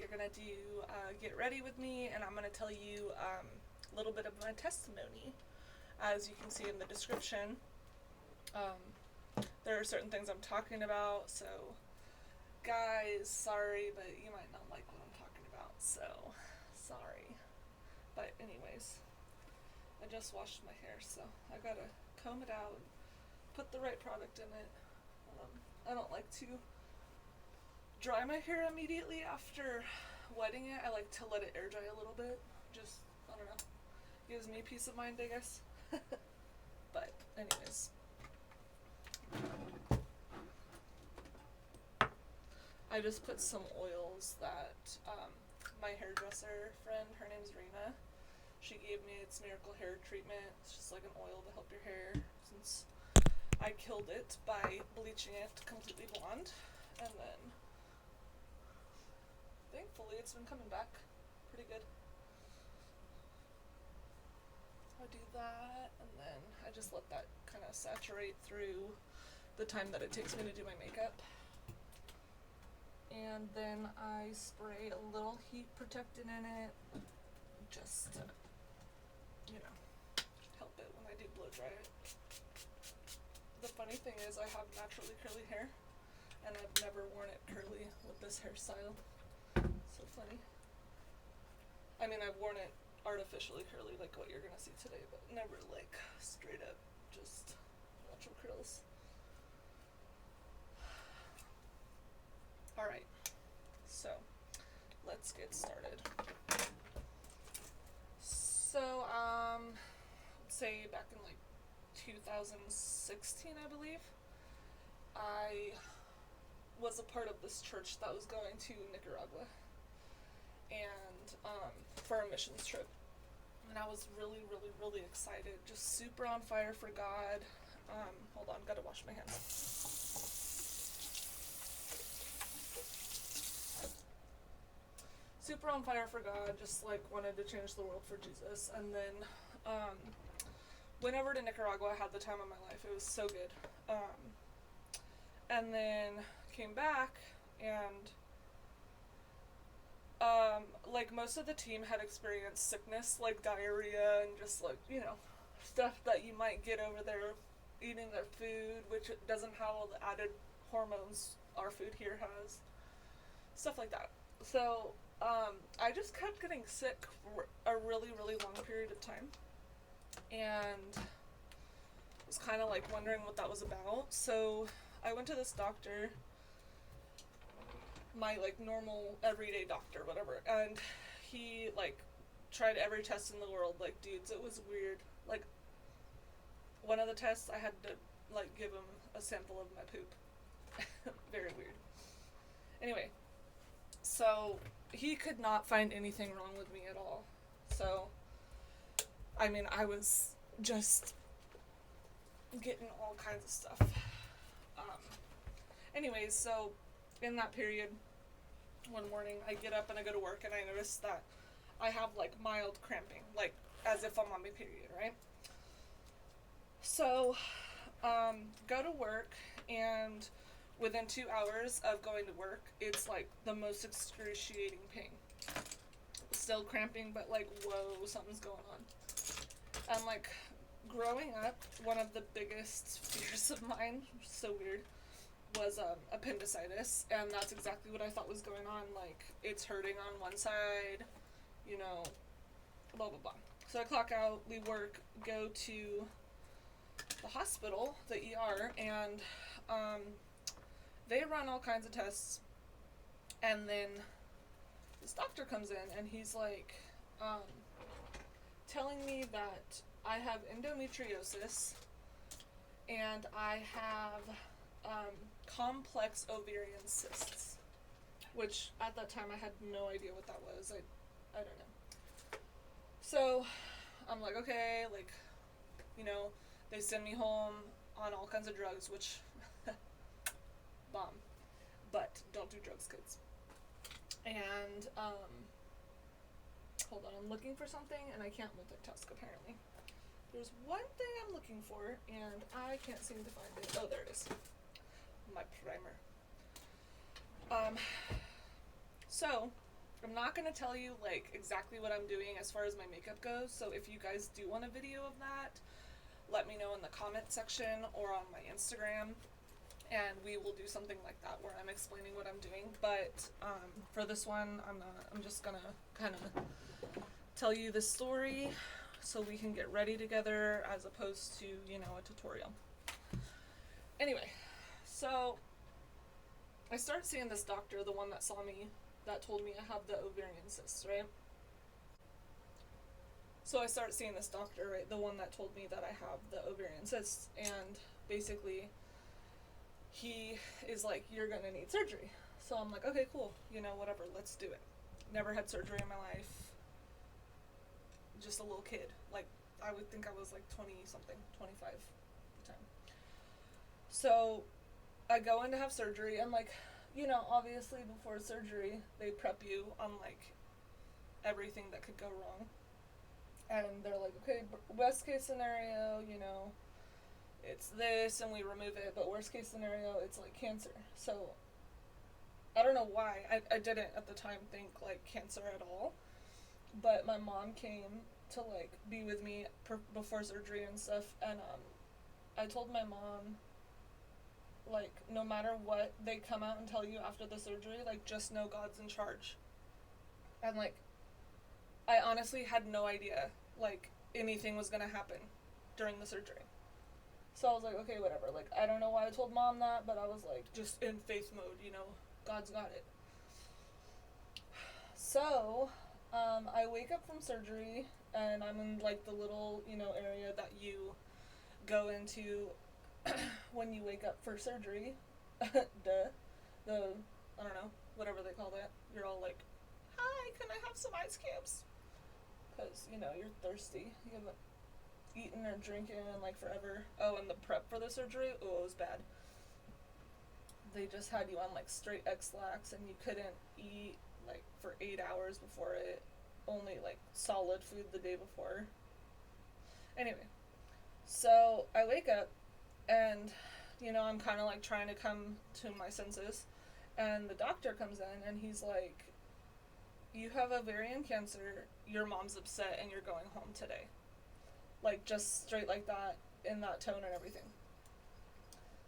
you're going to do Get Ready with me, and I'm going to tell you a little bit of my testimony. As you can see in the description, there are certain things I'm talking about, so guys, sorry, but you might not like what I'm talking about, so sorry. But anyways, I just washed my hair, so I gotta comb it out, put the right product in it. I don't like to dry my hair immediately after wetting it. I like to let it air dry a little bit. Just, I don't know, gives me peace of mind, I guess. But anyways, I just put some oils that my hairdresser friend, her name's Rena, she gave me. It's Miracle Hair Treatment. It's just like an oil to help your hair, since I killed it by bleaching it completely blonde, and then thankfully it's been coming back pretty good. I do that, and then I just let that kind of saturate through the time that it takes me to do my makeup. And then I spray a little heat protectant in it, just to, help it when I do blow dry it. The funny thing is I have naturally curly hair, and I've never worn it curly with this hairstyle. So funny. I mean, I've worn it artificially curly, like what you're gonna see today, but never like straight up just natural curls. Alright, so let's get started. So, let's say back in like 2016, I believe, I was a part of this church that was going to Nicaragua, and for a missions trip. And I was really, really, really excited, just super on fire for God. Hold on, gotta wash my hands. Super on fire for God, just like wanted to change the world for Jesus. And then went over to Nicaragua, had the time of my life. It was so good. And then came back, and like most of the team had experienced sickness, like diarrhea and just like, stuff that you might get over there eating their food, which doesn't have all the added hormones our food here has. Stuff like that. So, I just kept getting sick for a really, really long period of time, and was kind of like wondering what that was about. So I went to this doctor, my like normal everyday doctor, whatever, and he like tried every test in the world. Like, dudes, it was weird. Like, one of the tests I had to like give him a sample of my poop. Very weird. Anyway, so he could not find anything wrong with me at all. So, I mean, I was just getting all kinds of stuff. Anyways, so in that period, one morning I get up and I go to work, and I notice that I have like mild cramping, like as if I'm on my period, right? So, go to work, and within 2 hours of going to work, it's like the most excruciating pain. Still cramping, but like, whoa, something's going on. And like, growing up, one of the biggest fears of mine, so weird, was appendicitis, and that's exactly what I thought was going on. Like, it's hurting on one side, blah blah blah. So I clock out, leave work, go to the hospital, the ER, and they run all kinds of tests, and then this doctor comes in, and he's like telling me that I have endometriosis, and I have complex ovarian cysts, which at that time I had no idea what that was. I don't know. So I'm like, okay, like, they send me home on all kinds of drugs, which bomb. But don't do drugs, kids. And hold on, I'm looking for something, and I can't multitask apparently. There's one thing I'm looking for, and I can't seem to find it. Oh, there it is. My primer. So, I'm not going to tell you, like, exactly what I'm doing as far as my makeup goes, so if you guys do want a video of that, let me know in the comment section or on my Instagram, and we will do something like that where I'm explaining what I'm doing. But for this one, I'm not. I'm just going to kind of tell you the story so we can get ready together as opposed to, you know, a tutorial. Anyway, so I start seeing this doctor, the one that saw me, that told me I have the ovarian cyst, right? So I start seeing this doctor, right, the one that told me that I have the ovarian cyst, and basically he is like, you're gonna need surgery. So I'm like, okay, cool, you know, whatever, let's do it. Never had surgery in my life. Just a little kid. Like, I would think I was like 20 something, 25 at the time. So I go in to have surgery, and like, you know, obviously before surgery, they prep you on like everything that could go wrong. And they're like, okay, best case scenario, you know, it's this and we remove it, but worst case scenario, it's like cancer. So I don't know why. I didn't at the time think like cancer at all. But my mom came to like be with me before surgery and stuff, and I told my mom, like, no matter what they come out and tell you after the surgery, like, just know God's in charge. And like, I honestly had no idea like anything was gonna happen during the surgery. So I was like, okay, whatever. Like, I don't know why I told mom that, but I was like, just in faith mode, you know, God's got it. So I wake up from surgery, and I'm in like the little, you know, area that you go into when you wake up for surgery. The I don't know, whatever they call that. You're all like, hi, can I have some ice cubes? Because, you know, you're thirsty. You haven't eaten or drinking in like forever. Oh, and the prep for the surgery, oh, it was bad. They just had you on like straight X-Lax, and you couldn't eat like for 8 hours before it. Only like solid food the day before. Anyway, so I wake up, and, you know, I'm kind of like trying to come to my senses, and the doctor comes in, and he's like, you have ovarian cancer, your mom's upset, and you're going home today. Like, just straight like that, in that tone and everything.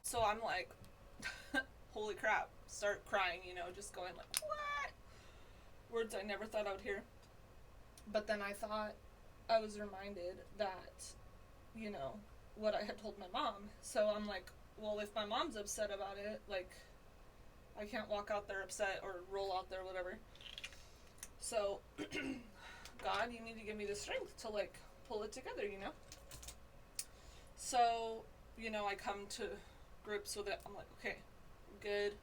So I'm like, holy crap, start crying, you know, just going like, what? Words I never thought I would hear. But then I thought, I was reminded that, you know, what I had told my mom. So I'm like, well, if my mom's upset about it, like, I can't walk out there upset or roll out there, whatever. So, God, you need to give me the strength to, like, pull it together, you know? So, you know, I come to grips with it. I'm like, okay, I'm good.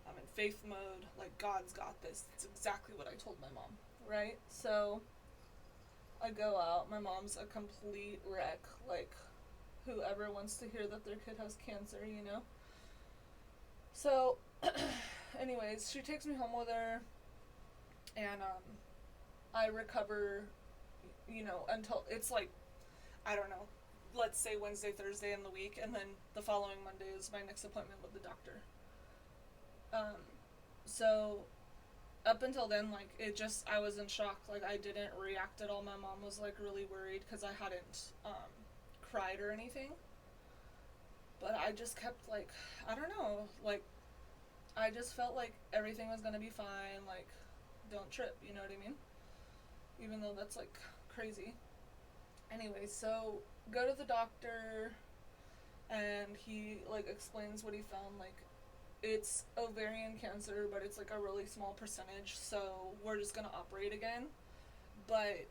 I'm in faith mode. Like, God's got this. It's exactly what I told my mom, right? So I go out. My mom's a complete wreck. Like, whoever wants to hear that their kid has cancer, you know? So, anyways, she takes me home with her, and I recover, you know, until it's like, I don't know, let's say Wednesday, Thursday in the week, and then the following Monday is my next appointment with the doctor. So up until then, like, it just, I was in shock. Like, I didn't react at all. My mom was like really worried because I hadn't cried or anything, but I just kept like, I don't know, like, I just felt like everything was gonna be fine. Like, don't trip, you know what I mean? Even though that's like crazy. Anyway, so go to the doctor, and he like explains what he found. Like, it's ovarian cancer, but it's like a really small percentage, so we're just gonna operate again. But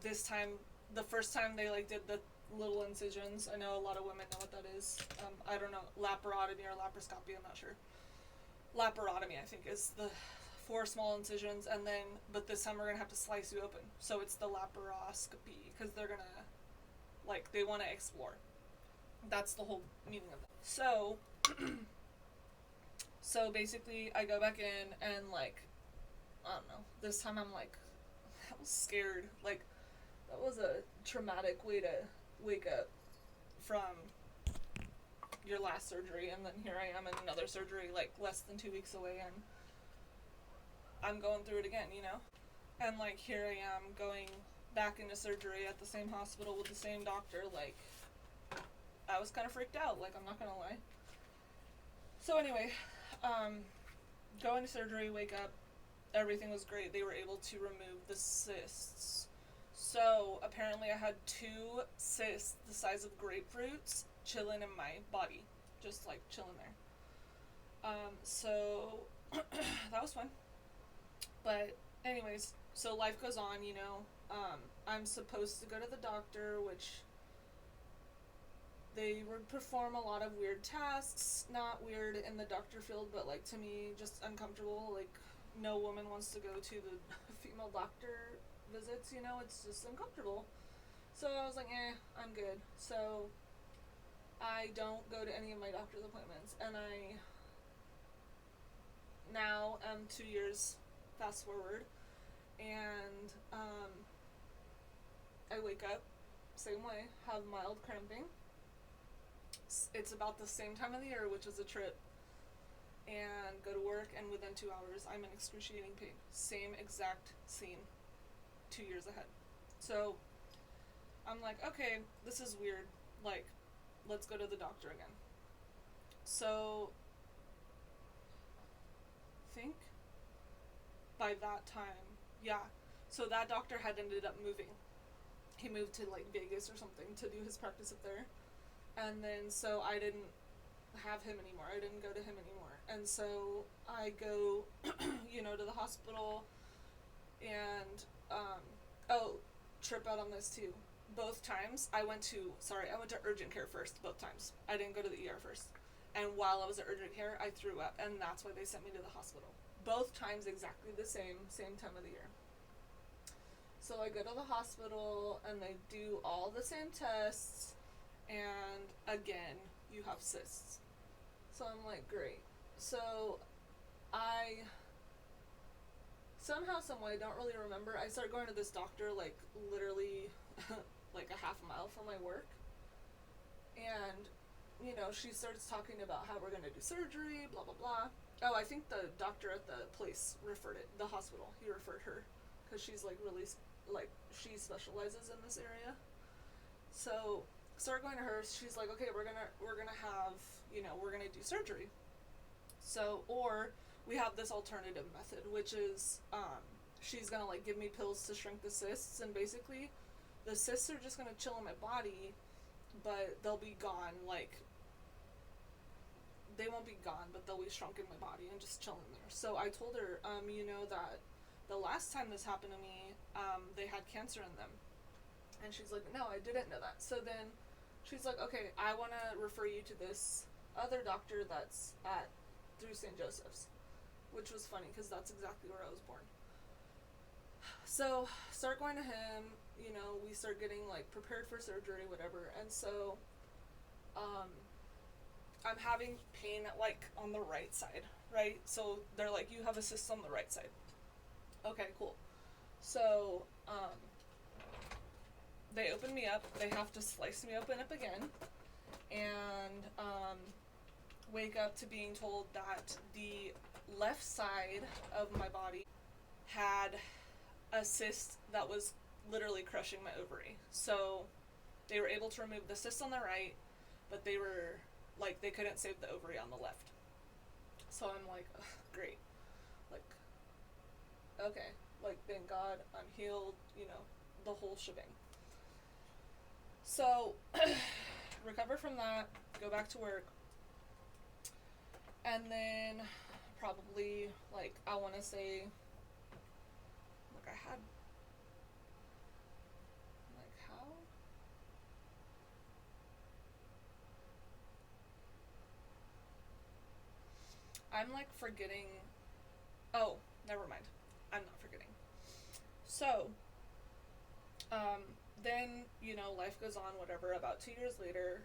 this time, the first time they like did the little incisions, I know a lot of women know what that is. I don't know, laparotomy or laparoscopy, I'm not sure. Laparotomy, I think, is the 4 small incisions, and then, but this time we're gonna have to slice you open. So it's the laparoscopy, because they're gonna, like, they want to explore. That's the whole meaning of that. So, so basically, I go back in, and like, I don't know. This time I'm like, I was scared. Like, that was a traumatic way to wake up from your last surgery, and then here I am in another surgery, like less than 2 weeks away, and I'm going through it again, you know? And, like, here I am going back into surgery at the same hospital with the same doctor. Like, I was kind of freaked out, like, I'm not gonna lie. So, anyway, um, go into surgery, wake up, everything was great. They were able to remove the cysts. So, apparently, I had 2 cysts the size of grapefruits chilling in my body. Just, like, chilling there. So, that was fun. But, anyways, so life goes on, you know. I'm supposed to go to the doctor, which they would perform a lot of weird tasks. Not weird in the doctor field, but, like, to me, just uncomfortable. Like, no woman wants to go to the female doctor visits, you know. It's just uncomfortable. So I was like, I'm good. So I don't go to any of my doctor's appointments. And I now am 2 years fast forward. And I wake up, same way, have mild cramping. It's about the same time of the year, which is a trip. And go to work, and within 2 hours, I'm in excruciating pain. Same exact scene, 2 years ahead. So I'm like, okay, this is weird. Like, let's go to the doctor again. So, I think by that time, yeah. So that doctor had ended up moving. He moved to, like, Vegas or something to do his practice up there. And then, so I didn't have him anymore. I didn't go to him anymore. And so I go, you know, to the hospital and, trip out on this too. Both times I went to urgent care first, both times. I didn't go to the ER first. And while I was at urgent care, I threw up, and that's why they sent me to the hospital. Both times exactly the same time of the year. So I go to the hospital, and they do all the same tests, and again, you have cysts. So I'm like, great. So I somehow, someway, don't really remember. I start going to this doctor, like, literally like a half mile from my work. And, you know, she starts talking about how we're going to do surgery, blah, blah, blah. Oh, I think the doctor at the place referred it, the hospital, he referred her. Because she's, like, really, like, she specializes in this area. So, start going to her. She's like, okay, we're gonna have, you know, we're gonna do surgery. So, or we have this alternative method, which is, she's gonna, like, give me pills to shrink the cysts, and basically, the cysts are just gonna chill in my body, but they'll be gone, like, they won't be gone, but they'll be shrunk in my body and just chilling there. So I told her, you know, that the last time this happened to me, they had cancer in them. And she's like, no, I didn't know that. So then she's like, okay, I want to refer you to this other doctor that's through St. Joseph's, which was funny because that's exactly where I was born. So start going to him, you know, we start getting, like, prepared for surgery, whatever. And so I'm having pain, like, on the right side, right? So they're like, you have a cyst on the right side. Okay, cool. So they open me up. They have to slice me open up again, and wake up to being told that the left side of my body had a cyst that was literally crushing my ovary. So they were able to remove the cyst on the right, but they were, like, they couldn't save the ovary on the left. So I'm like, great. Like, okay. Like, thank God I'm healed, you know, the whole shebang. So, recover from that, go back to work, and then probably, like, I want to say, like, I had, like, how? I'm, like, forgetting, oh, never mind, I'm not forgetting. So, then, you know, life goes on, whatever. About 2 years later,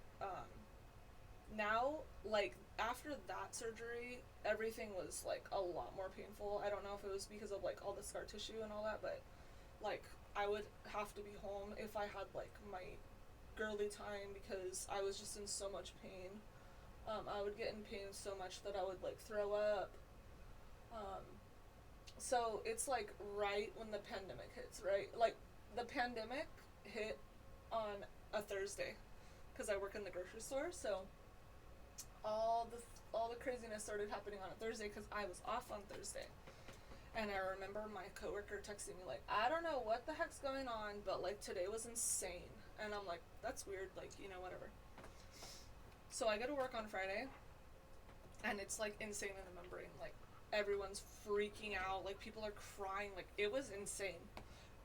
now, like, after that surgery, everything was, like, a lot more painful. I don't know if it was because of, like, all the scar tissue and all that, but, like, I would have to be home if I had, like, my girly time because I was just in so much pain. I would get in pain so much that I would, like, throw up. So it's like right when the pandemic hits, right? Like the pandemic hit on a Thursday because I work in the grocery store. So all the all the craziness started happening on a Thursday because I was off on Thursday. And I remember my coworker texting me like, I don't know what the heck's going on, but like today was insane. And I'm like, that's weird, like, whatever. So I go to work on Friday, and it's like insane in the membrane. Like everyone's freaking out, like people are crying, like it was insane.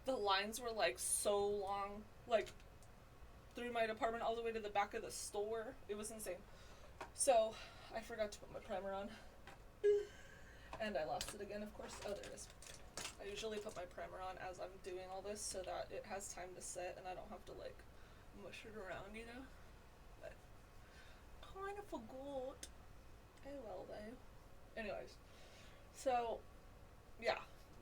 The lines were like so long, like through my department all the way to the back of the store. It was insane. So I forgot to put my primer on. And I lost it again, of course. Oh, there it is. I usually put my primer on as I'm doing all this so that it has time to set and I don't have to like mush it around, But kind of forgot. Oh well, though. Anyways, so yeah,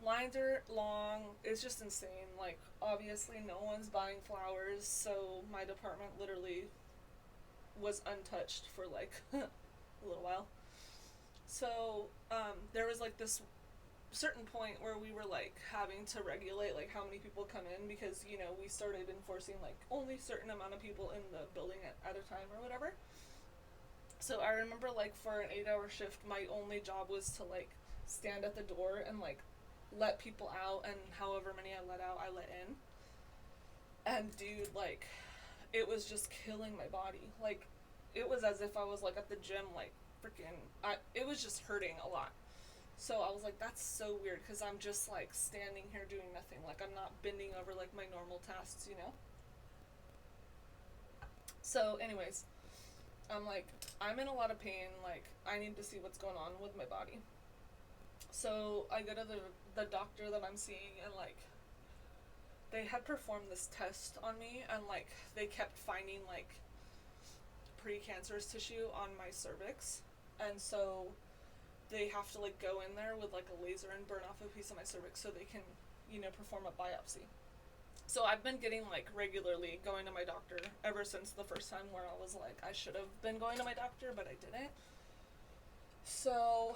lines are long. It's just insane. Like obviously, no one's buying flowers, so my department literally was untouched for like a little while. So there was like this certain point where we were like having to regulate like how many people come in because we started enforcing like only certain amount of people in the building at a time or whatever. So I remember like for an 8-hour shift my only job was to like stand at the door and like let people out, and however many I let in. And dude, like it was just killing my body. Like it was as if I was like at the gym, like freaking it was just hurting a lot. So I was like, that's so weird because I'm just like standing here doing nothing. Like I'm not bending over like my normal tasks. So, anyways, I'm like, I'm in a lot of pain. Like I need to see what's going on with my body. So I go to the doctor that I'm seeing, and like they had performed this test on me, and like they kept finding like precancerous tissue on my cervix, and so they have to like go in there with like a laser and burn off a piece of my cervix so they can perform a biopsy. So I've been getting like regularly going to my doctor ever since the first time where I was like I should have been going to my doctor but I didn't. So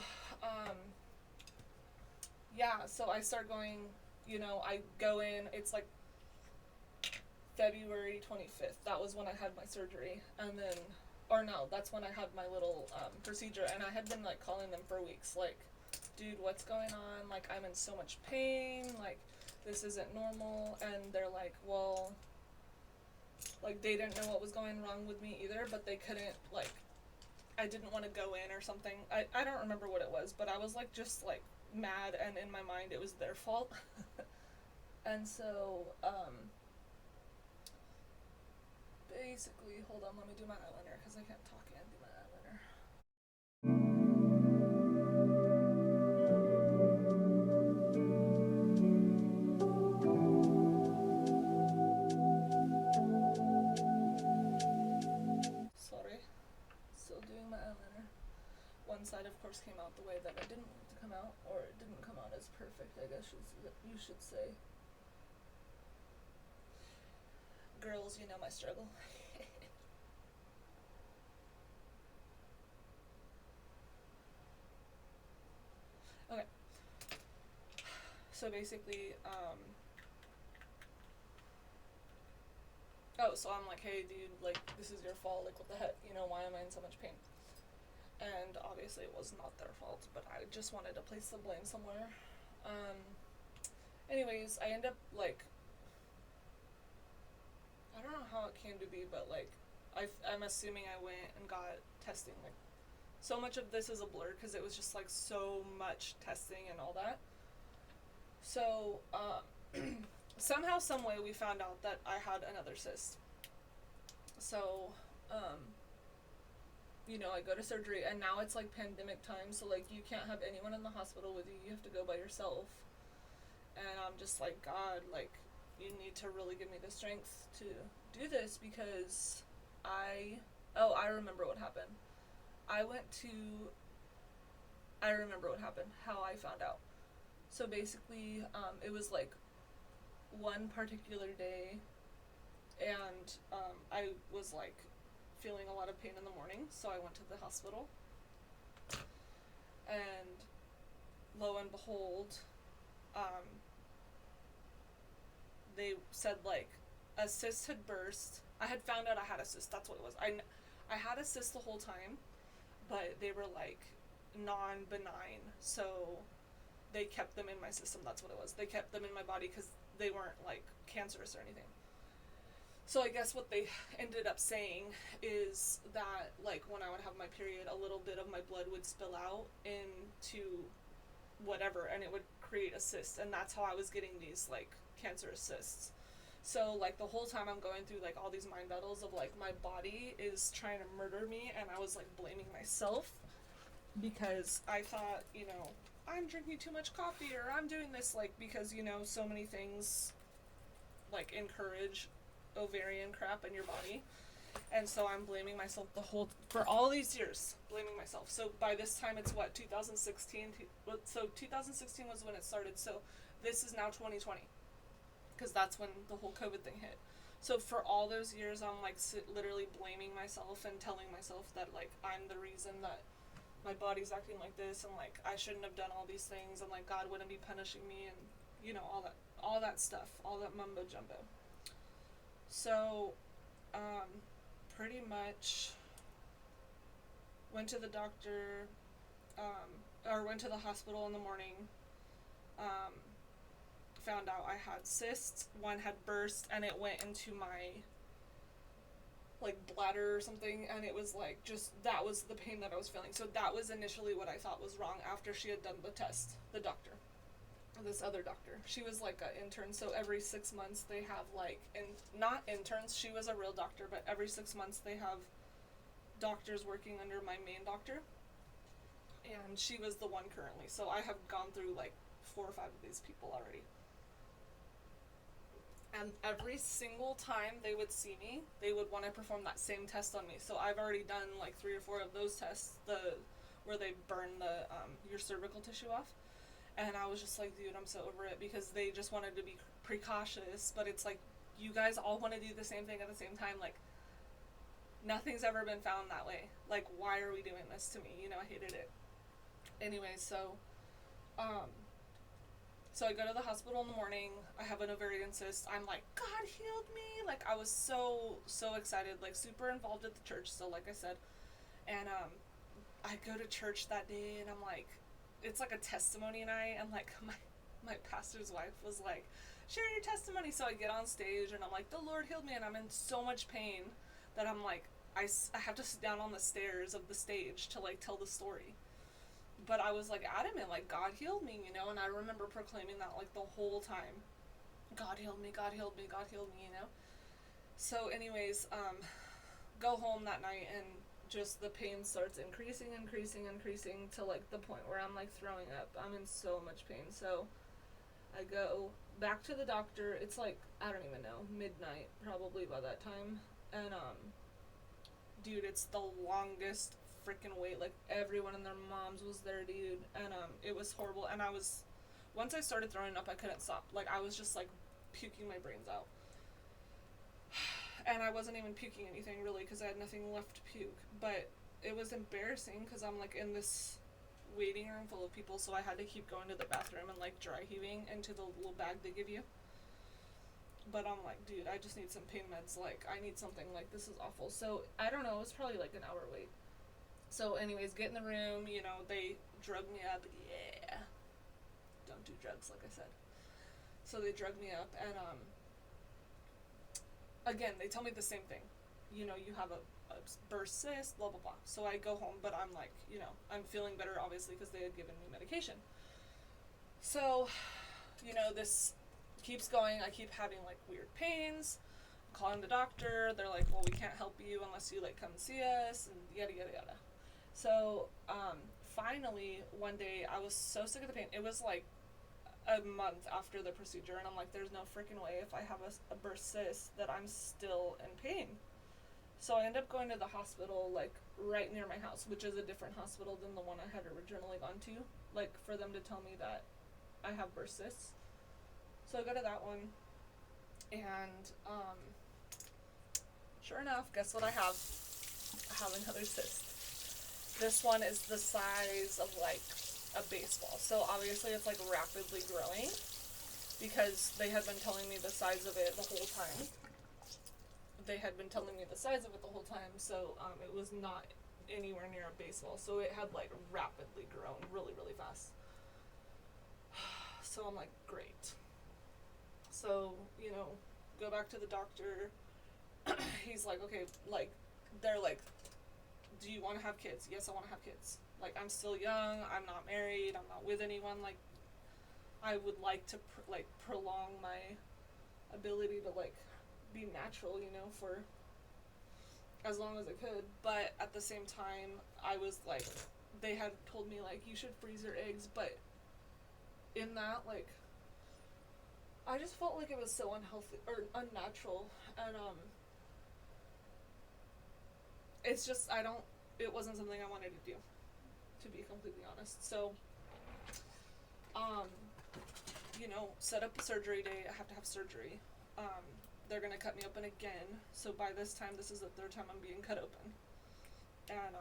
yeah, so I start going, I go in, it's like February 25th. That was when I had my surgery. And then, or no, that's when I had my little procedure. And I had been like calling them for weeks, like, dude, what's going on? Like, I'm in so much pain. Like, this isn't normal. And they're like, well, like, they didn't know what was going wrong with me either, but they couldn't, like, I didn't want to go in or something. I don't remember what it was, but I was like, just like, mad, and in my mind it was their fault. And so basically, hold on, let me do my eyeliner because I can't talk and do my eyeliner. Sorry, still doing my eyeliner. One side of course came out the way that I didn't want it to come out, or it didn't come out as perfect, I guess you should say. Girls, you know my struggle. Okay. So basically, so I'm like, hey dude, like this is your fault, like what the heck, why am I in so much pain? And obviously it was not their fault, but I just wanted to place the blame somewhere. Anyways, I end up like, I don't know how it came to be, but like, I'm assuming I went and got testing. Like, so much of this is a blur because it was just like so much testing and all that. So somehow, some way, we found out that I had another cyst. So, I go to surgery, and now it's like pandemic time, so like you can't have anyone in the hospital with you. You have to go by yourself. And I'm just like, God, like, you need to really give me the strength to do this because I remember what happened. I remember what happened, how I found out. So basically, it was like one particular day, and I was like feeling a lot of pain in the morning, so I went to the hospital. And lo and behold, they said, like, a cyst had burst. I had found out I had a cyst. That's what it was. I had a cyst the whole time, but they were, like, non-benign. So they kept them in my system. That's what it was. They kept them in my body because they weren't, like, cancerous or anything. So I guess what they ended up saying is that, like, when I would have my period, a little bit of my blood would spill out into whatever, and it would create a cyst. And that's how I was getting these, like, cancerous cysts. So, like, the whole time I'm going through, like, all these mind battles of, like, my body is trying to murder me, and I was, like, blaming myself because I thought, you know, I'm drinking too much coffee, or I'm doing this, like, because, you know, so many things, like, encourage ovarian crap in your body. And so I'm blaming myself for all these years, blaming myself. So by this time it's what, 2016? So 2016 was when it started, so this is now 2020. Because that's when the whole COVID thing hit. So for all those years, I'm, like, literally blaming myself and telling myself that, like, I'm the reason that my body's acting like this, and, like, I shouldn't have done all these things, and, like, God wouldn't be punishing me, and, you know, all that stuff, all that mumbo jumbo. So, pretty much went to the doctor, or went to the hospital in the morning, found out I had cysts. One had burst, and it went into my, like, bladder or something, and it was, like, just, that was the pain that I was feeling. So that was initially what I thought was wrong after she had done the test, the doctor. This other doctor. She was, like, an intern, so every 6 months they have, like, not interns, she was a real doctor, but every 6 months they have doctors working under my main doctor, and she was the one currently. So I have gone through, like, 4 or 5 of these people already. And every single time they would see me, they would want to perform that same test on me. So I've already done, like, 3 or 4 of those tests, where they burn your cervical tissue off. And I was just like, dude, I'm so over it, because they just wanted to be precautious, but it's like, you guys all want to do the same thing at the same time. Like, nothing's ever been found that way. Like, why are we doing this to me? You know, I hated it. Anyway, so I go to the hospital in the morning. I have an ovarian cyst. I'm like, God healed me. Like, I was so excited, like, super involved at the church still, like I said. And I go to church that day, and I'm like, it's like a testimony night, and, like, my pastor's wife was like, share your testimony. So I get on stage, and I'm like, the Lord healed me, and I'm in so much pain that I'm like, I have to sit down on the stairs of the stage to, like, tell the story. But I was, like, adamant, like, God healed me, you know, and I remember proclaiming that, like, the whole time. God healed me, God healed me, God healed me, you know. So anyways, go home that night, and just the pain starts increasing to, like, the point where I'm, like, throwing up. I'm in so much pain. So I go back to the doctor. It's, like, I don't even know, midnight probably by that time. And dude, it's the longest freaking wait. Like, everyone and their moms was there, dude. And it was horrible. And once I started throwing up, I couldn't stop. Like, I was just, like, puking my brains out. And I wasn't even puking anything, really, because I had nothing left to puke. But it was embarrassing, because I'm, like, in this waiting room full of people, so I had to keep going to the bathroom and, like, dry heaving into the little bag they give you. But I'm like, dude, I just need some pain meds. Like, I need something. Like, this is awful. So, I don't know, it was probably, like, an hour wait. So, anyways, get in the room, you know, they drug me up. Yeah. Don't do drugs, like I said. So, they drug me up, and, again, they tell me the same thing. You know, you have a burst cyst, blah, blah, blah. So I go home, but I'm like, you know, I'm feeling better, obviously, because they had given me medication. So, you know, this keeps going. I keep having, like, weird pains. I'm calling the doctor. They're like, well, we can't help you unless you, like, come see us, and yada, yada, yada. So, finally, one day, I was so sick of the pain. It was, like, a month after the procedure, and I'm like, there's no freaking way, if I have a burst cyst, that I'm still in pain. So I end up going to the hospital, like, right near my house, which is a different hospital than the one I had originally gone to, like, for them to tell me that I have burst cysts. So I go to that one, and sure enough, guess what I have? I have another cyst. This one is the size of, like, a baseball. So obviously it's like rapidly growing because they had been telling me the size of it the whole time. So it was not anywhere near a baseball. So it had like rapidly grown really, really fast. So I'm like, great. So, go back to the doctor. He's like, okay, like, they're like, do you want to have kids? Yes, I want to have kids. Like, I'm still young, I'm not married, I'm not with anyone. Like, I would like to, prolong my ability to, like, be natural, for as long as I could. But at the same time, I was like, they had told me, like, you should freeze your eggs. But in that, like, I just felt like it was so unhealthy or unnatural. And, it's just, it wasn't something I wanted to do, to be completely honest. So, set up a surgery day. I have to have surgery. They're gonna cut me open again. So by this time, this is the third time I'm being cut open. And,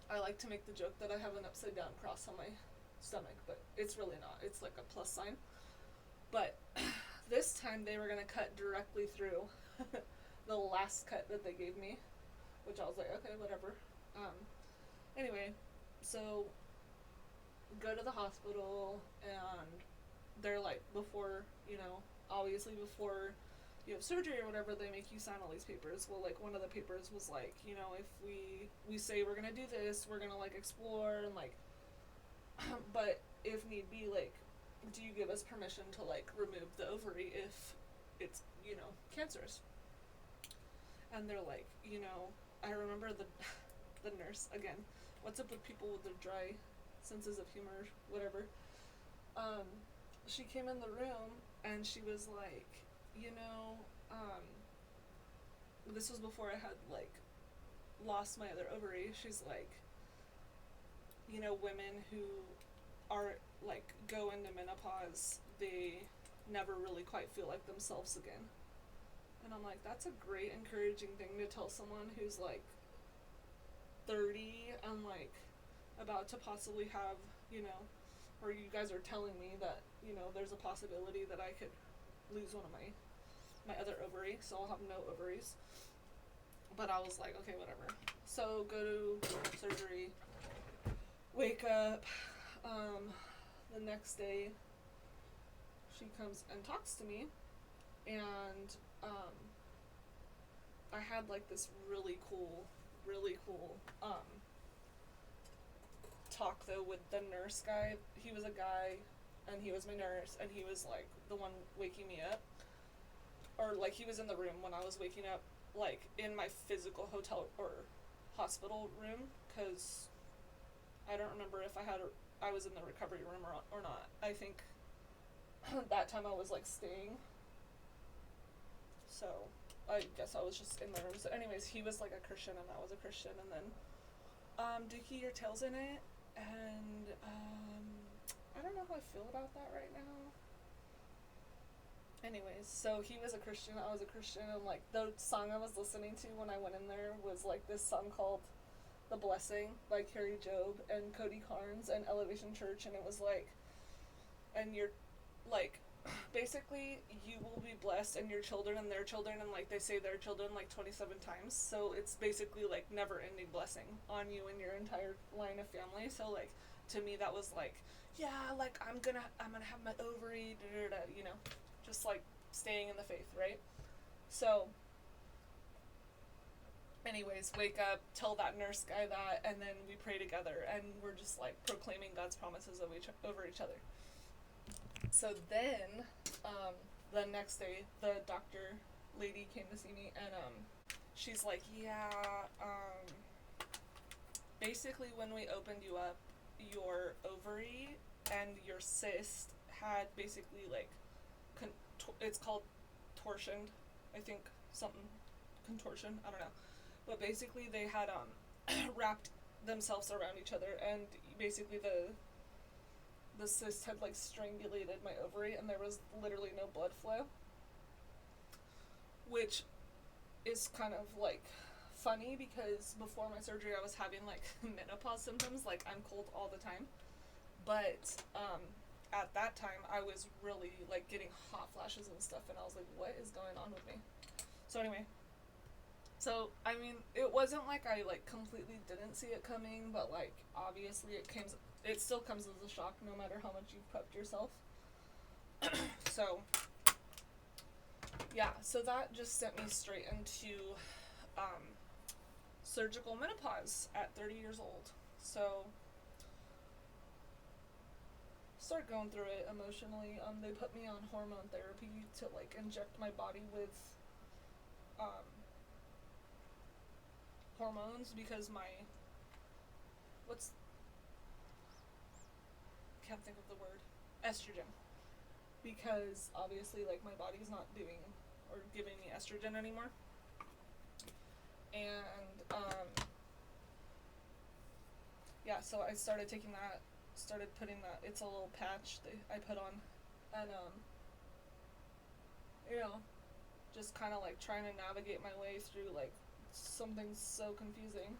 I like to make the joke that I have an upside down cross on my stomach, but it's really not. It's like a plus sign. But this time they were gonna cut directly through the last cut that they gave me, which I was like, okay, whatever. Anyway, so go to the hospital, and they're like, before, obviously before you have surgery or whatever, they make you sign all these papers. Well, like, one of the papers was like, if we say we're gonna do this, we're gonna, like, explore, and, like, but if need be, like, do you give us permission to, like, remove the ovary if it's, cancerous? And they're like, I remember the nurse, again, what's up with people with their dry senses of humor, whatever. She came in the room, and she was like, this was before I had, like, lost my other ovary. She's like, women who are, like, go into menopause, they never really quite feel like themselves again. And I'm like, that's a great encouraging thing to tell someone who's, like, 30 and, like, about to possibly have, or you guys are telling me that, there's a possibility that I could lose one of my other ovary, so I'll have no ovaries. But I was like, okay, whatever. So go to surgery, wake up, the next day she comes and talks to me, and I had, like, this really cool talk, though, with the nurse guy. He was a guy, and he was my nurse, and he was, like, the one waking me up. Or, like, he was in the room when I was waking up, like, in my physical hotel or hospital room, because I don't remember if I was in the recovery room or not. I think that time I was, like, staying. So I guess I was just in the room. So anyways, he was, like, a Christian, and I was a Christian, and then Dookie, your tail's in it, and I don't know how I feel about that right now. Anyways, so he was a Christian, I was a Christian, and, like, the song I was listening to when I went in there was, like, this song called The Blessing by Carrie Job and Cody Carnes and Elevation Church, and it was like, and you're, like, basically, you will be blessed, and your children and their children, and, like, they say their children, like, 27 times, so it's basically, like, never-ending blessing on you and your entire line of family. So, like, to me, that was, like, yeah, like, I'm gonna have my ovary, just, like, staying in the faith, right? So, anyways, wake up, tell that nurse guy that, and then we pray together, and we're just, like, proclaiming God's promises over each other. So then, the next day, the doctor lady came to see me, and, she's like, yeah, basically when we opened you up, your ovary and your cyst had basically, like, it's called torsioned, I think, something, contortion, I don't know, but basically they had, wrapped themselves around each other, and basically the cyst had, like, strangulated my ovary, and there was literally no blood flow, which is kind of, like, funny because before my surgery I was having like menopause symptoms, like I'm cold all the time. But at that time I was really like getting hot flashes and stuff, and I was like, what is going on with me? So anyway, so I mean, it wasn't like I like completely didn't see it coming, but like obviously it still comes as a shock no matter how much you've prepped yourself. So yeah, so that just sent me straight into surgical menopause at 30 years old. So start going through it emotionally. They put me on hormone therapy to like inject my body with hormones because can't think of the word, estrogen, because obviously like my body's not doing or giving me estrogen anymore. And yeah, so I started taking that, started putting that, it's a little patch that I put on, and you know, just kind of like trying to navigate my way through like something so confusing.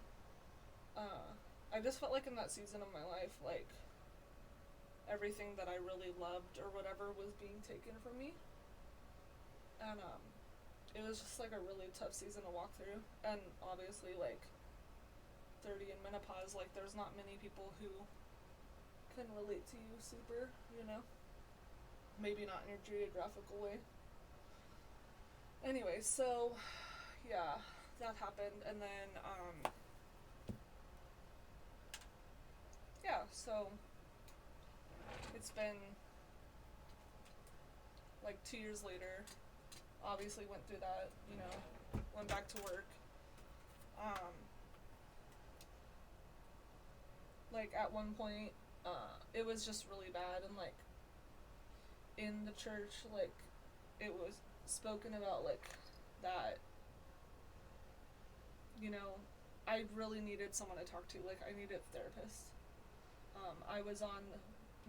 I just felt like in that season of my life, like everything that I really loved or whatever was being taken from me, and it was just like a really tough season to walk through. And obviously like 30 and menopause, like there's not many people who can relate to you super, you know, maybe not in your geographical way. Anyway, so yeah, that happened. And then yeah, so it's been like 2 years later. Obviously went through that, you know, went back to work. Like at one point, it was just really bad, and like in the church, like it was spoken about like that, you know, I really needed someone to talk to. Like I needed a therapist. I was on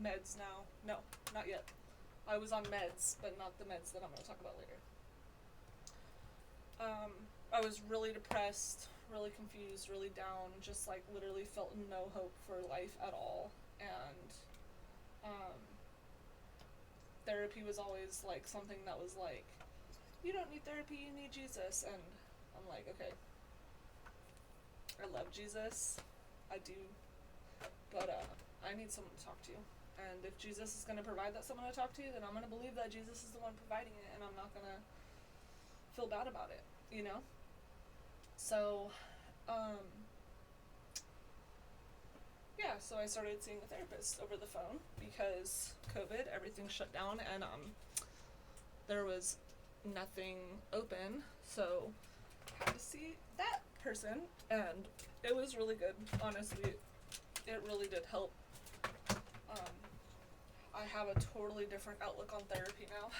meds now. No, not yet. I was on meds, but not the meds that I'm going to talk about later. I was really depressed, really confused, really down, just like literally felt no hope for life at all. And therapy was always like something that was like, you don't need therapy, you need Jesus. And I'm like, okay, I love Jesus, I do, but I need someone to talk to. And if Jesus is going to provide that someone to talk to, then I'm going to believe that Jesus is the one providing it, and I'm not going to feel bad about it, you know? So, yeah, so I started seeing a therapist over the phone because COVID, everything shut down, and there was nothing open, so I had to see that person, and it was really good, honestly. It really did help. I have a totally different outlook on therapy now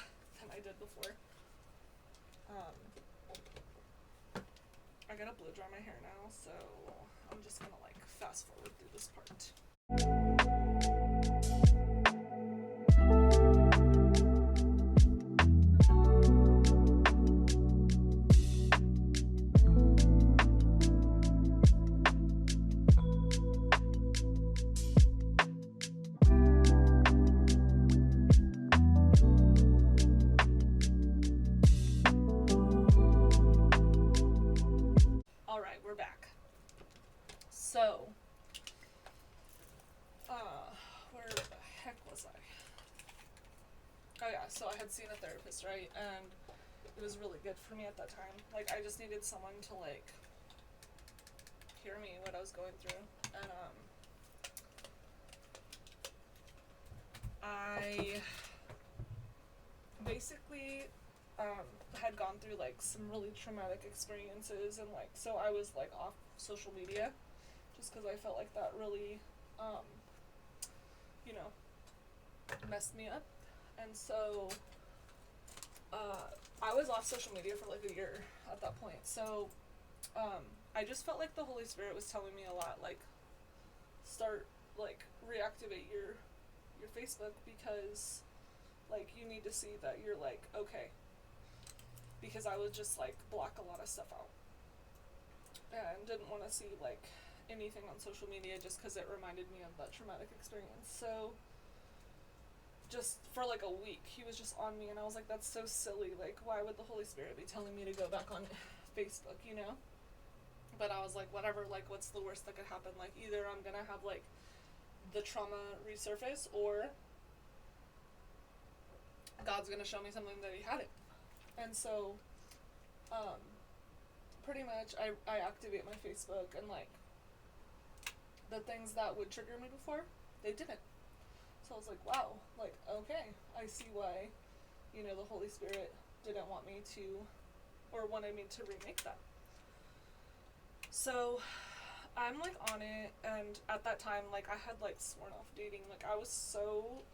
than I did before. I gotta blow dry my hair now, so I'm just gonna like fast forward through this part. Alright, we're back. So, where the heck was I? Oh yeah, so I had seen a therapist, right? And it was really good for me at that time. Like, I just needed someone to, like, hear me, what I was going through. And, I basically, had gone through, like, some really traumatic experiences, and, like, so I was, like, off social media, just because I felt like that really, you know, messed me up. And so, I was off social media for, like, a year at that point. So, I just felt like the Holy Spirit was telling me a lot, like, start, like, reactivate your Facebook, because, like, you need to see that you're, like, okay. Because I would just, like, block a lot of stuff out. didn't want to see, like, anything on social media just because it reminded me of that traumatic experience. So, just for, like, a week, he was just on me, and I was like, that's so silly. Like, why would the Holy Spirit be telling me to go back on Facebook, you know? But I was like, whatever, like, what's the worst that could happen? Like, either I'm gonna have, like, the trauma resurface, or God's gonna show me something that he hadn't. And so, pretty much, I activate my Facebook, and, like, the things that would trigger me before, they didn't. So I was like, wow, like, okay, I see why, you know, the Holy Spirit didn't want me to, or wanted me to remake that. So I'm, like, on it, and at that time, like, I had, like, sworn off dating. Like, I was so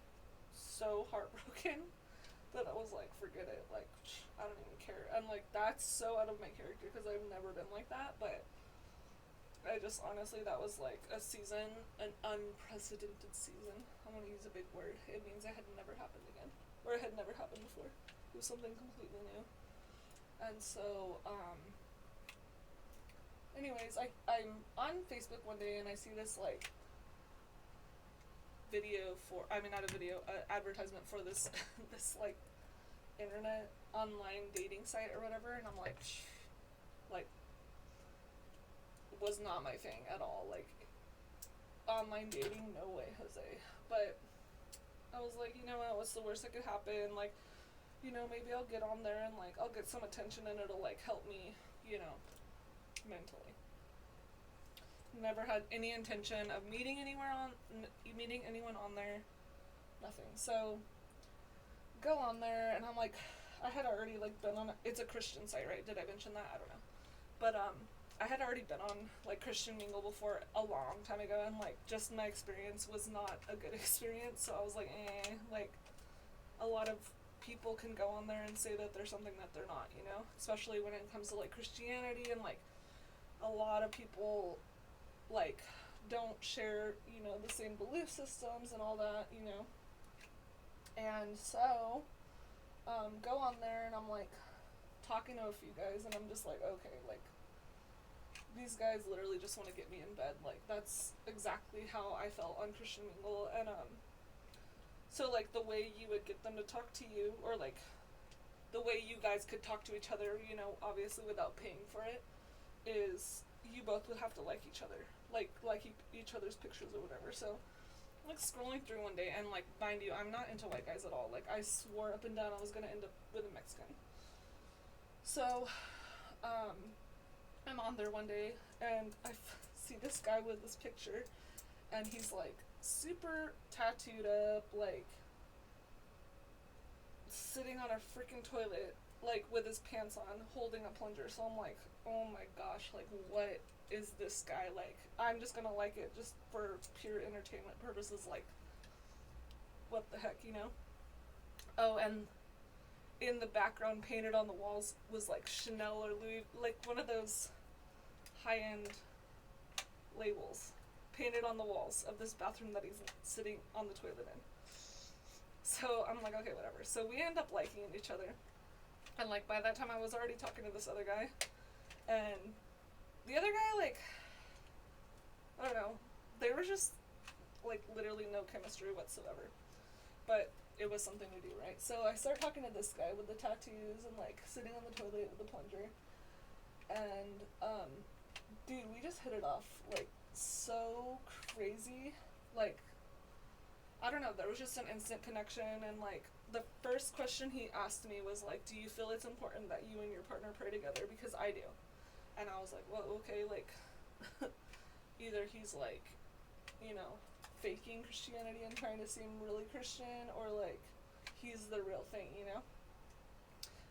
heartbroken that I was like, forget it, like, I don't even care. And, like, that's so out of my character, because I've never been like that, but I just, honestly, that was, like, a season, an unprecedented season. I'm gonna use a big word. It means it had never happened again, or it had never happened before. It was something completely new. And so, anyways, I'm on Facebook one day, and I see this, like, video for, I mean, not a video, advertisement for this, this, like, internet online dating site or whatever, and I'm like, like, was not my thing at all. Like, online dating, no way, Jose. But I was like, you know what, what's the worst that could happen? Like, you know, maybe I'll get on there and, like, I'll get some attention, and it'll, like, help me, you know, mentally. Never had any intention of meeting anyone on there. Nothing. So go on there, and I'm like, I had already, like, been on it's a Christian site, right? Did I mention that? I don't know. But I had already been on, like, Christian Mingle before a long time ago, and, like, just my experience was not a good experience. So I was like, like, a lot of people can go on there and say that they're something that they're not, you know, especially when it comes to, like, Christianity, and, like, a lot of people, like, don't share, you know, the same belief systems and all that, you know. And so go on there, and I'm, like, talking to a few guys, and I'm just like, okay, like, these guys literally just want to get me in bed. Like, that's exactly how I felt on Christian Mingle. And so, like, the way you would get them to talk to you, or, like, the way you guys could talk to each other, you know, obviously without paying for it, is you both would have to like each other, like each other's pictures or whatever. So, like, scrolling through one day, and, like, mind you, I'm not into white guys at all. Like, I swore up and down I was gonna end up with a Mexican. So, I'm on there one day, and I see this guy with this picture, and he's, like, super tattooed up, like, sitting on a freaking toilet, like, with his pants on, holding a plunger. So I'm like, oh my gosh, like, what is this guy like? I'm just gonna like it just for pure entertainment purposes. Like, what the heck, you know? Oh, and in the background, painted on the walls, was, like, Chanel or Louis, like, one of those high-end labels painted on the walls of this bathroom that he's sitting on the toilet in. So I'm like, okay, whatever. So we end up liking each other, and, like, by that time I was already talking to this other guy, and the other guy, like, I don't know, there was just, like, literally no chemistry whatsoever, but it was something to do, right? So I start talking to this guy with the tattoos, and, like, sitting on the toilet with the plunger, and dude, we just hit it off, like, so crazy. Like, I don't know, there was just an instant connection. And, like, the first question he asked me was, like, do you feel it's important that you and your partner pray together? Because I do. And I was like, well, okay, like, either he's, like, you know, faking Christianity and trying to seem really Christian, or, like, he's the real thing, you know?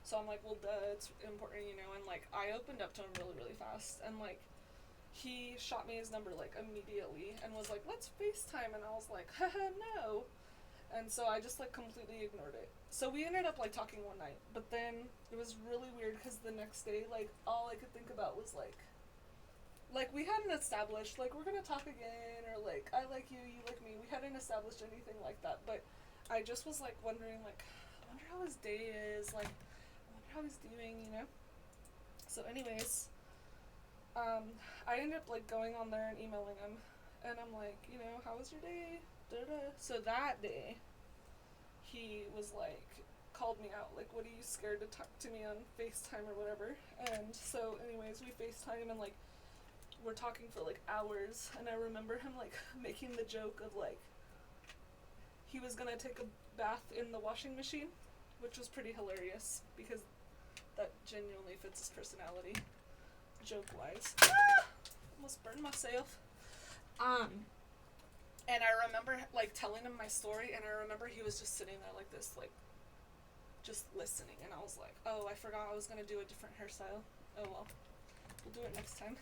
So I'm like, well, duh, it's important, you know? And, like, I opened up to him really, really fast, and, like, he shot me his number, like, immediately, and was like, let's FaceTime. And I was like, haha, no. And so I just, like, completely ignored it. So we ended up, like, talking one night, but then it was really weird, because the next day, like, all I could think about was, like, we hadn't established, like, we're gonna talk again, or, like, I like you, you like me. We hadn't established anything like that, but I just was, like, wondering, like, I wonder how his day is, like, I wonder how he's doing, you know? So anyways, I ended up like going on there and emailing him, and I'm like, how was your day? Da-da. So that day, he was like, called me out, like, what are you scared to talk to me on FaceTime or whatever? And so, anyways, we FaceTime and like we're talking for like hours, and I remember him like making the joke of like he was gonna take a bath in the washing machine, which was pretty hilarious because that genuinely fits his personality, joke wise. Almost burned myself. And I remember like telling him my story, and I remember he was just sitting there like this, like just listening, and I was like, oh, I forgot I was gonna do a different hairstyle. Oh well, we'll do it next time.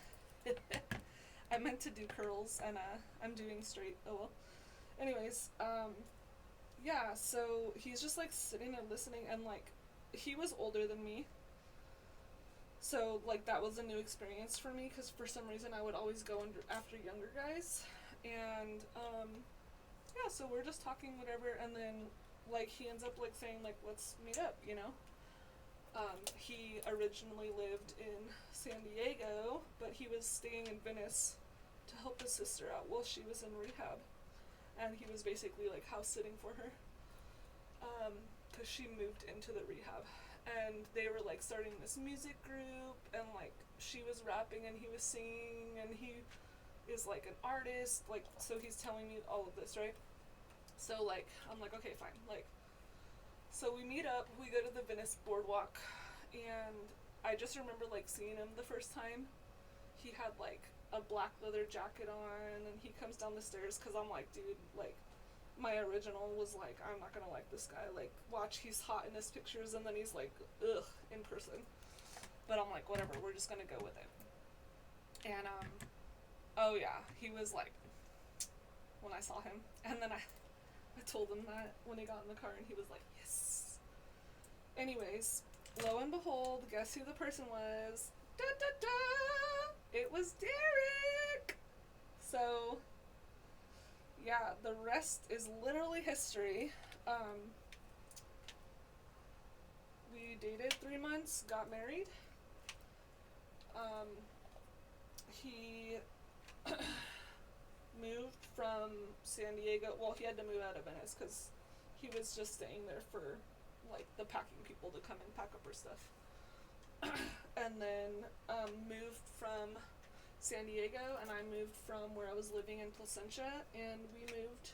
I meant to do curls, and I'm doing straight. Oh well. Anyways, yeah, so he's just like sitting there listening, and like he was older than me, so like that was a new experience for me, because for some reason I would always go after younger guys. And yeah, so we're just talking whatever, and then like he ends up like saying like, let's meet up. He originally lived in San Diego, but he was staying in Venice to help his sister out while she was in rehab, and he was basically like house sitting for her, because she moved into the rehab, and they were like starting this music group, and like she was rapping and he was singing, and he is like an artist, like, so he's telling me all of this, right? So like I'm like, okay, fine. Like, so we meet up, we go to the Venice boardwalk, and I just remember like seeing him the first time. He had like a black leather jacket on, and he comes down the stairs, because I'm like, dude, like my original was like, I'm not gonna like this guy, like watch, he's hot in his pictures and then he's like ugh in person. But I'm like, whatever, we're just gonna go with it. And oh yeah, he was like, when I saw him, and then I told him that when he got in the car, and he was like, yes. Anyways, lo and behold, guess who the person was? Da da da! It was Derek! So, yeah, the rest is literally history. We dated 3 months, got married. He moved from San Diego. Well, he had to move out of Venice because he was just staying there for like the packing people to come and pack up her stuff. And then moved from San Diego, and I moved from where I was living in Placentia, and we moved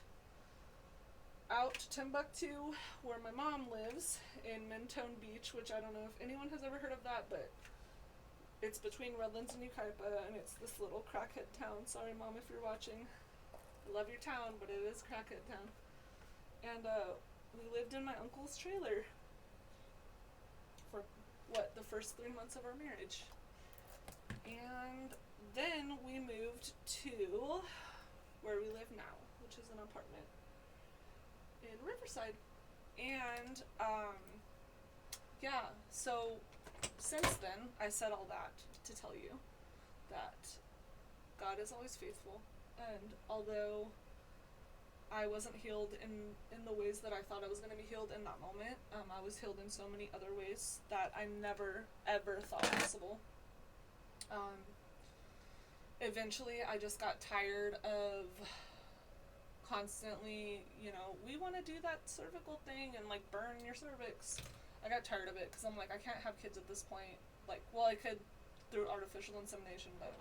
out to Timbuktu, where my mom lives, in Mentone Beach, which I don't know if anyone has ever heard of that, but it's between Redlands and Yucaipa, and it's this little crackhead town. Sorry, Mom, if you're watching. I love your town, but it is crackhead town. And we lived in my uncle's trailer for, the first 3 months of our marriage. And then we moved to where we live now, which is an apartment in Riverside. And, yeah, so since then, I said all that to tell you that God is always faithful, and although I wasn't healed in the ways that I thought I was going to be healed in that moment, I was healed in so many other ways that I never, ever thought possible. Eventually, I just got tired of constantly, we want to do that cervical thing and like burn your cervix. I got tired of it because I'm like, I can't have kids at this point. Like, well, I could through artificial insemination, but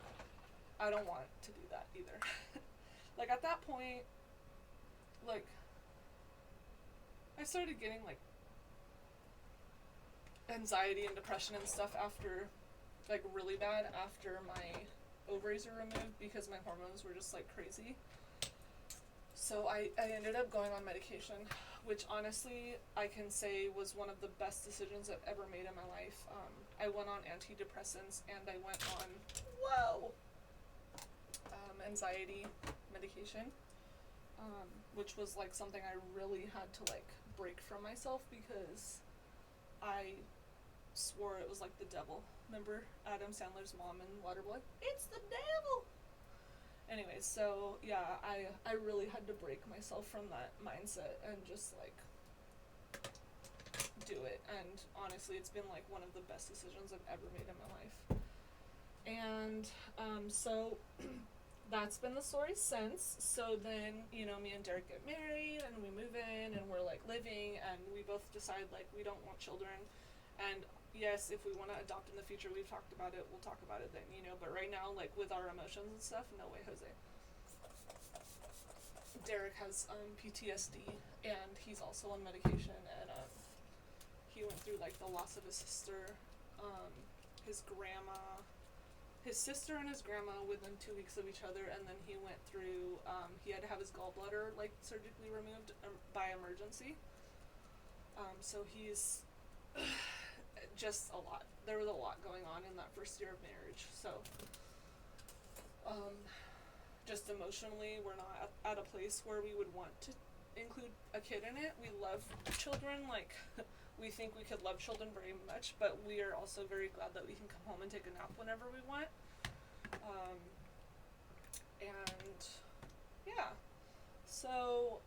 I don't want to do that either. Like, at that point, like, I started getting like anxiety and depression and stuff after, like, really bad after my ovaries were removed, because my hormones were just like crazy. So I ended up going on medication, which honestly I can say was one of the best decisions I've ever made in my life. I went on antidepressants, and I went on anxiety medication, which was like something I really had to like break from myself, because I swore it was like the devil. Remember Adam Sandler's mom in Waterboy? It's the devil! Anyways, so yeah, I really had to break myself from that mindset and just like do it. And honestly, it's been like one of the best decisions I've ever made in my life. And So that's been the story since. So then, me and Derek get married and we move in and we're like living and we both decide like we don't want children. And yes, if we want to adopt in the future, we've talked about it, we'll talk about it then, but right now, like with our emotions and stuff, no way, Jose. Derek has PTSD and he's also on medication, and he went through like the loss of his sister, his grandma, his sister and his grandma within 2 weeks of each other, and then he went through, he had to have his gallbladder like surgically removed by emergency. So he's just a lot. There was a lot going on in that first year of marriage. So just emotionally, we're not at a place where we would want to include a kid in it. We love children, like we think we could love children very much, but we are also very glad that we can come home and take a nap whenever we want. And yeah, so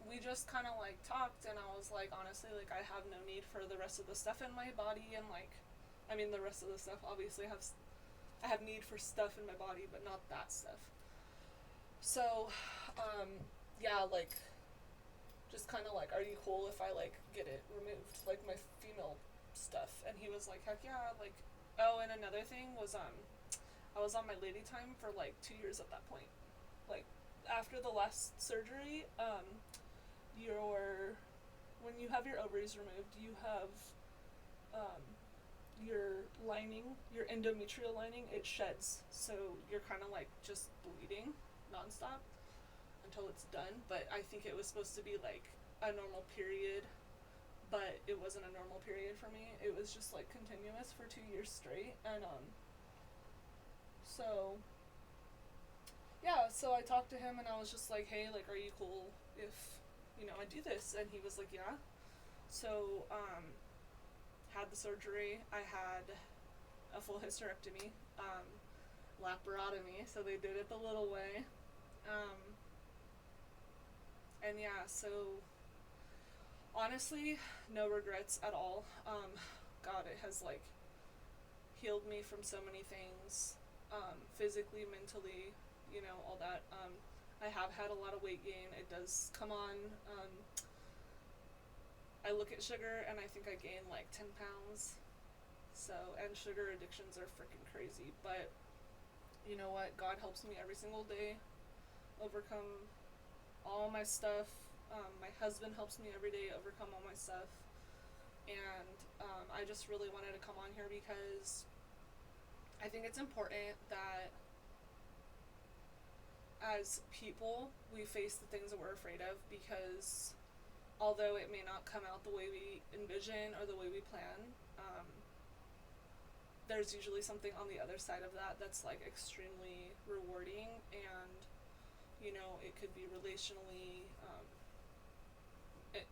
we just kind of like talked, and I was like, honestly, like I have no need for the rest of the stuff in my body, and like, I mean, the rest of the stuff obviously I have need for stuff in my body, but not that stuff. So, yeah, like, just kind of like, are you cool if I like get it removed, like my female stuff? And he was like, heck yeah, like, oh, and another thing was, I was on my lady time for like 2 years at that point. Like, after the last surgery, when you have your ovaries removed, you have, your lining, your endometrial lining, it sheds. So you're kind of like just bleeding nonstop until it's done. But I think it was supposed to be like a normal period, but it wasn't a normal period for me. It was just like continuous for 2 years straight. And so yeah, so I talked to him and I was just like, hey, like, are you cool if I do this? And he was like, yeah. So had the surgery. I had a full hysterectomy, laparotomy, so they did it the little way. And yeah, so honestly, no regrets at all. God, it has like healed me from so many things, physically, mentally, all that. I have had a lot of weight gain. It does come on. I look at sugar and I think I gained like 10 pounds. So, and sugar addictions are freaking crazy. But you know what? God helps me every single day overcome all my stuff. My husband helps me every day overcome all my stuff. And I just really wanted to come on here because I think it's important that as people, we face the things that we're afraid of, because although it may not come out the way we envision or the way we plan, there's usually something on the other side of that that's like extremely rewarding. And it could be relationally,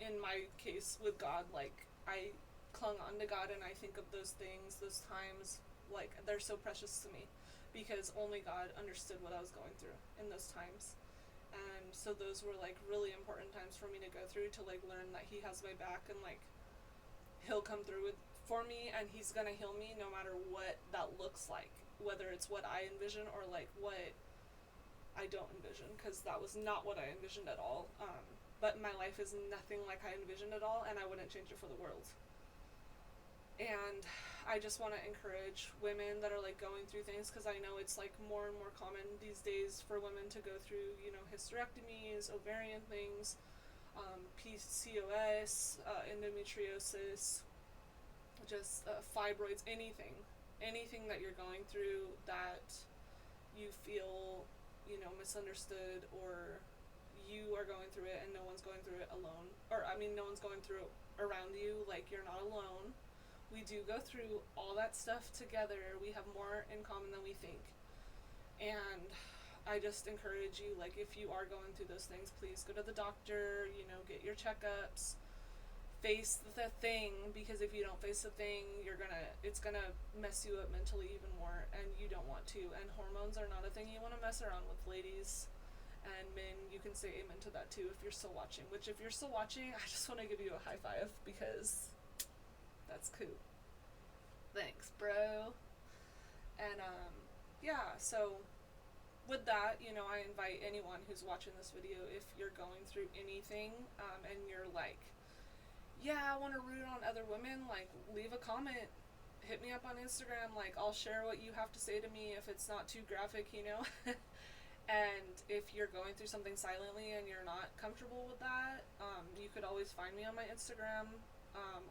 in my case with God, like I clung on to God, and I think of those things, those times, like they're so precious to me, because only God understood what I was going through in those times. And so those were like really important times for me to go through, to like learn that he has my back, and like he'll come through for me, and he's gonna heal me no matter what that looks like, whether it's what I envision or like what I don't envision, because that was not what I envisioned at all. But my life is nothing like I envisioned at all, and I wouldn't change it for the world. And I just want to encourage women that are like going through things, because I know it's like more and more common these days for women to go through, hysterectomies, ovarian things, PCOS, endometriosis, just fibroids, anything that you're going through that you feel, misunderstood, or you are going through it and no one's going through it alone, or no one's going through it around you, like you're not alone. We do go through all that stuff together. We have more in common than we think. And I just encourage you, like, if you are going through those things, please go to the doctor, get your checkups, face the thing, because if you don't face the thing, it's gonna mess you up mentally even more, and you don't want to. And hormones are not a thing you want to mess around with, ladies. And men, you can say amen to that too if you're still watching. Which, if you're still watching, I just want to give you a high five, because that's cool. Thanks, bro. And yeah, so with that, you know, I invite anyone who's watching this video, if you're going through anything and you're like, yeah, I want to root on other women, like, leave a comment, hit me up on Instagram, like, I'll share what you have to say to me if it's not too graphic, you know. And if you're going through something silently and you're not comfortable with that, you could always find me on my Instagram,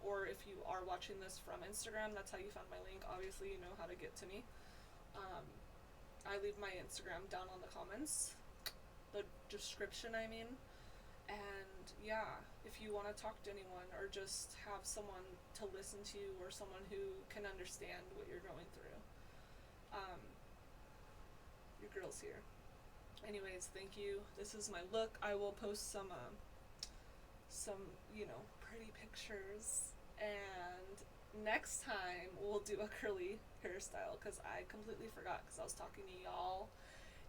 or if you are watching this from Instagram, that's how you found my link. Obviously, you know how to get to me. I leave my Instagram down on the comments, the description, I mean. And yeah, if you want to talk to anyone or just have someone to listen to or someone who can understand what you're going through, your girl's here. Anyways, thank you. This is my look. I will post some you know, pretty pictures. And next time we'll do a curly hairstyle, because I completely forgot because I was talking to y'all.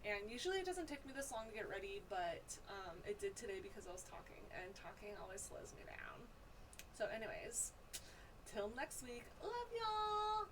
And usually it doesn't take me this long to get ready, but it did today because I was talking, and talking always slows me down. So anyways, till next week, love y'all!